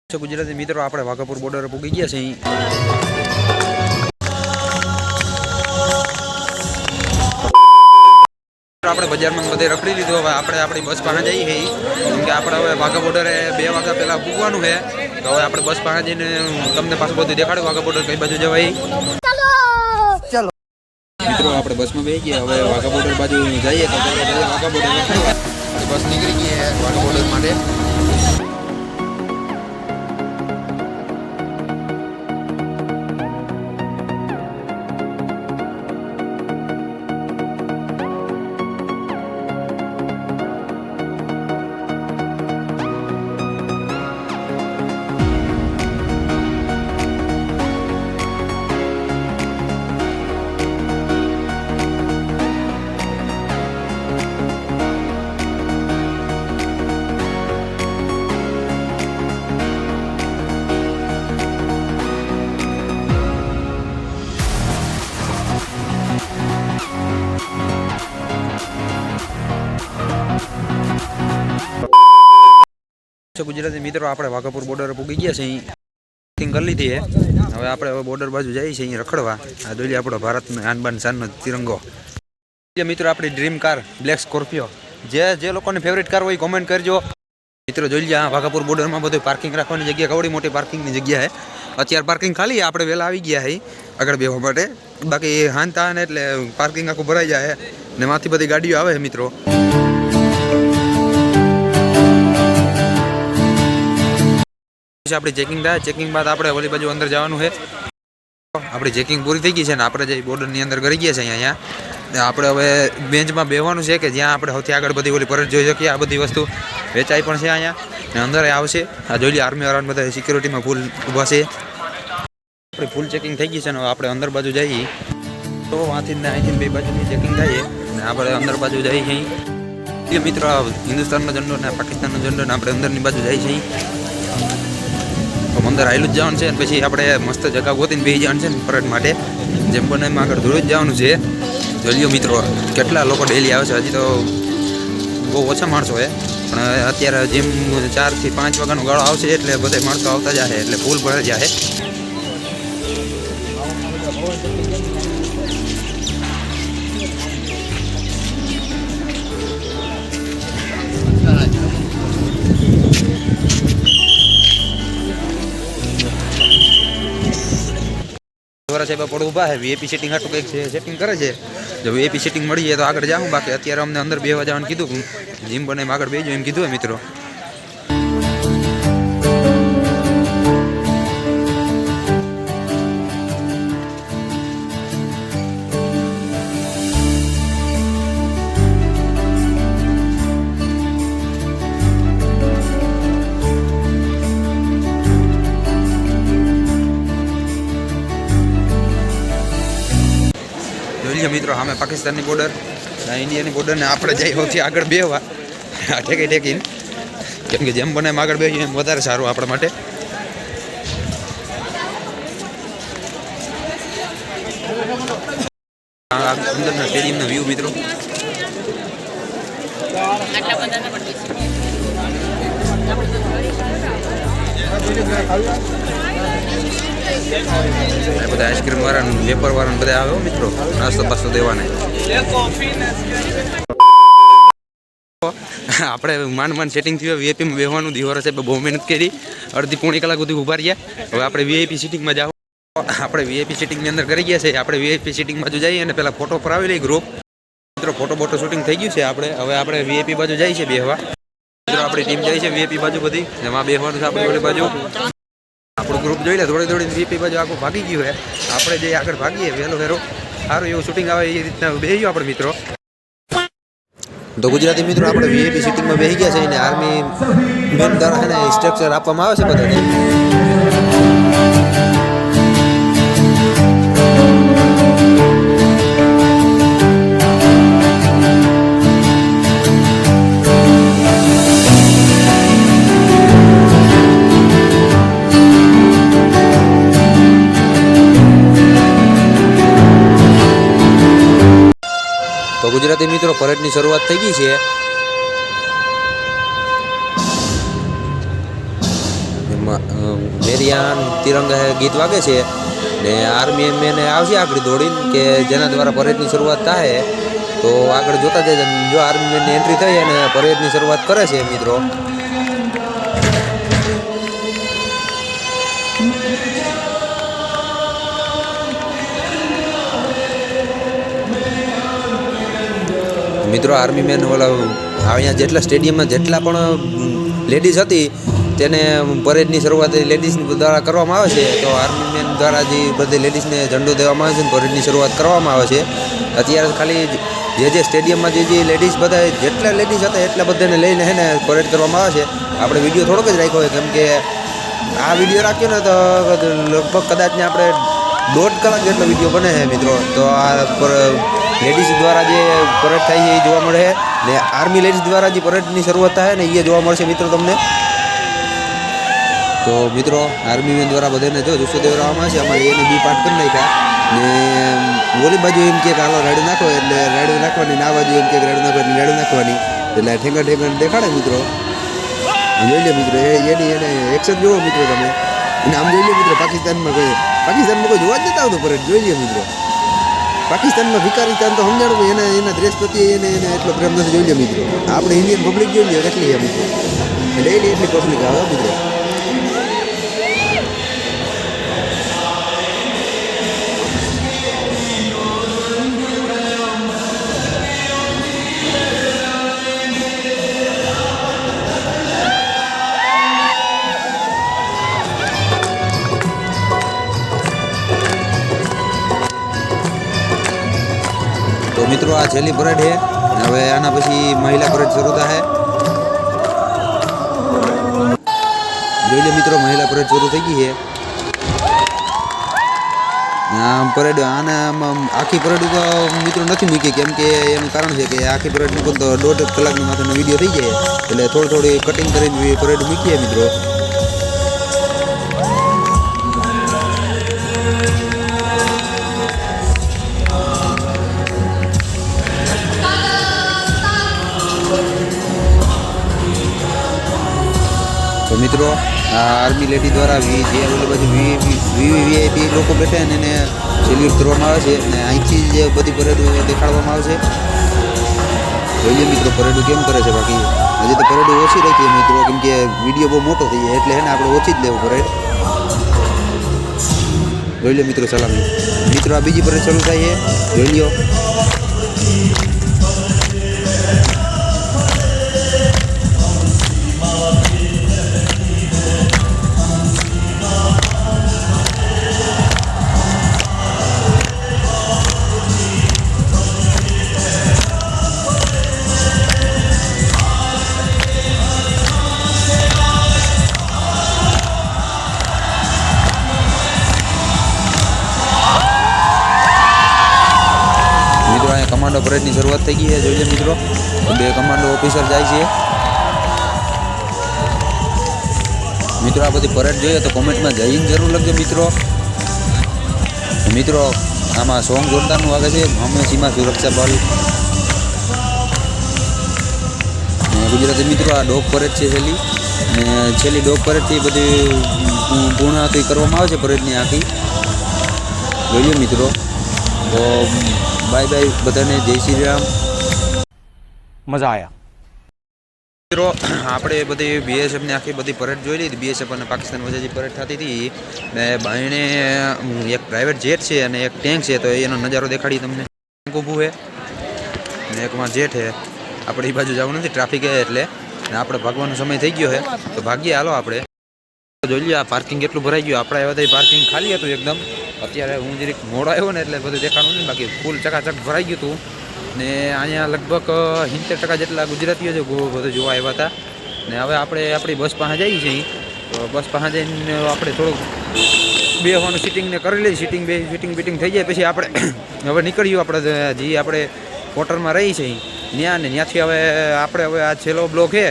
ગુજરાતી મિત્રો આપણે વાઘાપુર બોર્ડર પૂગી ગયા છે। આપણે બજારમાં બધે રખડી લીધું। હવે આપણે આપણી બસ પાસે જઈએ કેમ કે આપણે હવે વાઘા બોર્ડરે 2 વાગ્યા પહેલાં પૂગવાનું છે। તો હવે આપણે બસ પાસે જઈને તમને પાછું બધું દેખાડું વાઘા બોર્ડર કઈ બાજુ જવાય। ચાલો મિત્રો આપણે બસમાં બેસી ગયા। હવે વાઘા બોર્ડર બાજુ જઈએ તો વાઘા બોર્ડર બસ નીકળી ગઈ વાઘા બોર્ડર માટે। ગુજરાતી મિત્રો આપણે વાઘાપુર બોર્ડર પૂગી ગયા છે। અહીં કરી લીધી છે। હવે આપણે બોર્ડર બાજુ જઈએ છીએ અહીં રખડવા। આ જોઈ આપણો ભારતનો આન બાન શાનનો તિરંગો। મિત્રો આપણી ડ્રીમ કાર બ્લેક સ્કોર્પિયો જે લોકોની ફેવરેટ કાર હોય કોમેન્ટ કરજો। મિત્રો જોઈ લે આ વાઘાપુર બોર્ડરમાં બધું પાર્કિંગ રાખવાની જગ્યા કવડી મોટી પાર્કિંગની જગ્યા છે। અત્યારે પાર્કિંગ ખાલી આપણે વહેલા આવી ગયા છે આગળ બેસવા માટે। બાકી હાંતા ને એટલે પાર્કિંગ આખું ભરાઈ જાય ને માંથી બધી ગાડીઓ આવે છે મિત્રો। આપણી ચેકિંગ થાય। ચેકિંગ બાદ આપણે ઓલી બાજુ અંદર જવાનું છે। આપણી ચેકિંગ પૂરી થઈ ગઈ છે ને આપણે જે બોર્ડરની અંદર કરી ગયા છે અહીંયા આપણે હવે બેન્ચમાં બેસવાનું છે કે જ્યાં આપણે સૌથી આગળ બધી ઓલી પરેડ જોઈ શકીએ। આ બધી વસ્તુ વેચાઈ પણ છે અહીંયા ને અંદર આવશે। આ જોઈ લે આર્મી વાળા બધા સિક્યુરિટીમાં ફૂલ ઊભા છે। આપણી ફૂલ ચેકિંગ થઈ ગઈ છે ને આપણે અંદર બાજુ જઈએ તો અહીંથી બે બાજુની ચેકિંગ થાય ને આપણે અંદર બાજુ જઈએ છીએ। મિત્રો હિન્દુસ્તાનનો ઝંડો ને પાકિસ્તાનનો ઝંડો ને આપણે અંદરની બાજુ જઈએ છીએ। અંદર આવેલું જ જવાનું છે અને પછી આપણે મસ્ત જગા ગોતીને બેસી જવાનું છે ને પરેડ માટે। જેમ બને એમાં આગળ ધોળી જ જવાનું છે। જોઈ મિત્રો કેટલા લોકો ડેલી આવે છે। હજી તો બહુ ઓછા માણસો છે પણ અત્યારે જેમ 4 થી 5 વાગ્યાનો ગાળો આવશે એટલે બધા માણસો આવતા જશે એટલે ફૂલ ભરાઈ જશે। સાહેબ પણ ઊભા છે વીઆઈપી સેટિંગ હાટું કંઈક સેટિંગ કરે છે। જો વીઆઈપી સેટિંગ મળી જાય તો આગળ જાઉં। બાકી અત્યારે અમને અંદર બેસવા જવાનું કીધું જીમ બને એમ આગળ બેસજો એમ કીધું હોય મિત્રો। મિત્રો સામે પાકિસ્તાનની બોર્ડર ઇન્ડિયાની બોર્ડર ને આપણે જઈએ સૌથી આગળ બેસવા ઠેકીને કેમ કે જેમ બને એમ આગળ બેસીએ એમ વધારે સારું આપણા માટે। અંદરના સ્ટેડિયમનો વ્યૂ મિત્રો બધા આઈસ્ક્રીમ વાળા વેપાર વાળા બધા આવે મિત્રો નાસ્તો પાસ્તો દેવાને। આપણે માંડ સેટિંગ થયું વીઆઈપીમાં બેસવાનું દિવસ છે 2 મહેનત કરી અડધી પોણી કલાક સુધી ઉભા રહ્યા। હવે આપણે વીઆઈપી સિટિંગમાં જાવ। આપણે વીઆઈપી સિટિંગની અંદર કરી ગયા છે। આપણે વીઆઈપી સિટિંગ બાજુ જઈએ અને પેલા ફોટો પરાવી લઈએ ગ્રુપ મિત્રો। ફોટો શૂટિંગ થઈ ગયું છે આપણે હવે આપણે વીઆઈપી બાજુ જઈએ છીએ બેસવા મિત્રો। આપણી ટીમ જાય છે વીઆઈપી બાજુ બધી એમાં બેસવાનું છે આપણે ઓલી બાજુ। આપણું ગ્રુપ જોઈ લે થોડી વીઆઈપી બાજુ આખું ભાગી ગયું છે। આપણે જે આગળ ભાગીએ વહેલો સારું એવું શૂટિંગ આવે એ રીતના બેસી ગયો આપણે મિત્રો। તો ગુજરાતી મિત્રો આપણે વીઆઈપી સિટિંગમાં બેસી ગયા છે અને આર્મી મેન દ્વારા એને સ્ટ્રક્ચર આપવામાં આવે છે બધાને। તો ગુજરાતી મિત્રો પરેડની શરૂઆત થઈ ગઈ છે। મેરિયાન તિરંગા હે ગીત વાગે છે ને આર્મી મેને આવશે આગળ દોડીને કે જેના દ્વારા પરેડની શરૂઆત થાય તો આગળ જોતા જઈએ જો આર્મી મેનની એન્ટ્રી થઈ અને પરેડની શરૂઆત કરે છે મિત્રો. મિત્રો આર્મી મેન ઓલા અહીંયા જેટલા સ્ટેડિયમમાં જેટલા પણ લેડીઝ હતી તેને પરેડની શરૂઆત લેડીઝ દ્વારા કરવામાં આવે છે. તો આર્મી મેન દ્વારા જે બધી લેડીઝને ઝંડો દેવામાં આવે છે પરેડની શરૂઆત કરવામાં આવે છે. અત્યારે ખાલી જે સ્ટેડિયમમાં જે લેડીઝ બધા જેટલા લેડીઝ હતા એટલા બધાને લઈને હે ને પરેડ કરવામાં આવે છે. આપણે વિડીયો થોડોક જ રાખ્યો હોય કેમ કે આ વિડીયો રાખ્યો ને તો લગભગ કદાચ ને આપણે 1.5 કલાક જેટલો વિડીયો બને છે મિત્રો. તો આ લેડીઝ દ્વારા જે પરેડ થાય છે એ જોવા મળે છે ને આર્મી લેડીઝ દ્વારા જે પરેડની શરૂઆત થાય ને એ જોવા મળશે મિત્રો તમને. તો મિત્રો આર્મી મેન દ્વારા બધાને જો જુસ્સો દેવડાવવામાં આવે છે. અમારે એને બી પાર્ટ કરી નાખ્યા ને ઓલી બાજુ એમ કે હાલો રાઈડ નાખો એટલે રાઈડ નાખવાની, આ બાજુ એમ કે રાઈડ નાખો એટલે રાઈડ નાખવાની, એટલે ઠેંગા દેખાડે મિત્રો. જોઈ લે મિત્રો એને એક્શન જોવો મિત્રો તમે. અને આમ જોઈ લે મિત્રો પાકિસ્તાનમાં કોઈ જોવા જ નથી આવતું પરેડ. જોઈ લે મિત્રો પાકિસ્તાનમાં ભિકારીસ્તાન તો સમજાણું એના દેશ પ્રત્યે એને એટલો પ્રેમ નથી. જોઈ લે મિત્રો આપણે ઇન્ડિયન પબ્લિક જોઈ લે કેટલી છે મિત્રો, ડેઈલી એટલી પબ્લિક આવે મિત્રો. તો મિત્રો આ છેલ્લી પરેડ છે. હવે આના પછી મહિલા પરેડ શરૂ થાય. જોઈ લે મિત્રો મહિલા પરેડ શરૂ થઈ ગઈ છે. પરેડ આખી પરેડ તો મિત્રો નથી મૂકી કેમ કે એનું કારણ છે કે આખી પરેડ મૂકો તો 1.5 કલાકની માથાનો વિડીયો થઈ જાય એટલે થોડી કટિંગ કરીને પરેડ મૂકીએ મિત્રો. તો મિત્રો આ આર્મી લેડી દ્વારા જે ઓલી બાજુ વીવીઆઈપી લોકો બેઠા ને એને સેલ્યુટ કરવામાં આવે છે અને અહીંથી જે બધી પરેડ દેખાડવામાં આવે છે. જોઈએ મિત્રો પરેડ કેમ કરે છે. બાકી હજી તો પરેડ ઓછી રાખીએ મિત્રો કેમ કે વિડીયો બહુ મોટો થઈ જાય એટલે હે ને આપણે ઓછી જ લેવું પરેડ. જોઈ લો મિત્રો સલામી. મિત્રો આ બીજી પરેડ શરૂ થાય છે જોઈ લો. કમાન્ડો પરેડની શરૂઆત થઈ ગઈ છે. જોઈ લે મિત્રો 2 કમાન્ડો ઓફિસર જાય છે. મિત્રો આ બધી પરેડ જોઈએ તો કોમેન્ટમાં જઈને જરૂર લખજો મિત્રો. મિત્રો આમાં સોંગ જોરદારનું વાગે છે અમે સીમા સુરક્ષા બળ ગુજરાતી. મિત્રો આ ડોગ પરેડ છે છેલ્લી ડોગ પરેડથી બધી પૂર્ણાહુતિ કરવામાં આવે છે પરેડની આખી. જોઈએ મિત્રો તો બાય બાય બધાને જય શ્રી રામ. મજા આયા મિત્રો. આપણે બધી બીએસએફની આખી બધી પરેડ જોઈ લીધી. બીએસએફ અને પાકિસ્તાન વચ્ચે જે પરેડ થતી હતી ને બાયણે એક પ્રાઇવેટ જેટ છે અને એક ટેન્ક છે તો એનો નજારો દેખાડી તમને. ટેન્ક ઊભું છે ને એકમાં જેટ છે. આપણે એ બાજુ જવું નથી ટ્રાફિક છે એટલે ને આપણે ભાગવાનો સમય થઈ ગયો છે તો ભાગીએ. હાલો આપણે જોઈ લઈએ આ પાર્કિંગ કેટલું ભરાઈ ગયું. આપણે આવ્યા હતા પાર્કિંગ ખાલી હતું એકદમ. અત્યારે હું જરીક મોડો આવ્યો ને એટલે બધું દેખાડું નહીં બાકી ફૂલ ચકાચક ભરાઈ ગયું હતું. ને અહીંયા લગભગ 70% જેટલા ગુજરાતીઓ છે બધું જોવા આવ્યા હતા. ને હવે આપણે આપણી બસ પાસે જઈએ છીએ તો બસ પાસે જઈને આપણે થોડુંક બેસવાનું સિટિંગને કરી લઈએ. સિટિંગ થઈ જાય પછી આપણે હવે નીકળ્યું. આપણે જે આપણે ક્વાર્ટરમાં રહી છીએ ત્યાં ને ત્યાંથી હવે આ છેલ્લો બ્લોક છે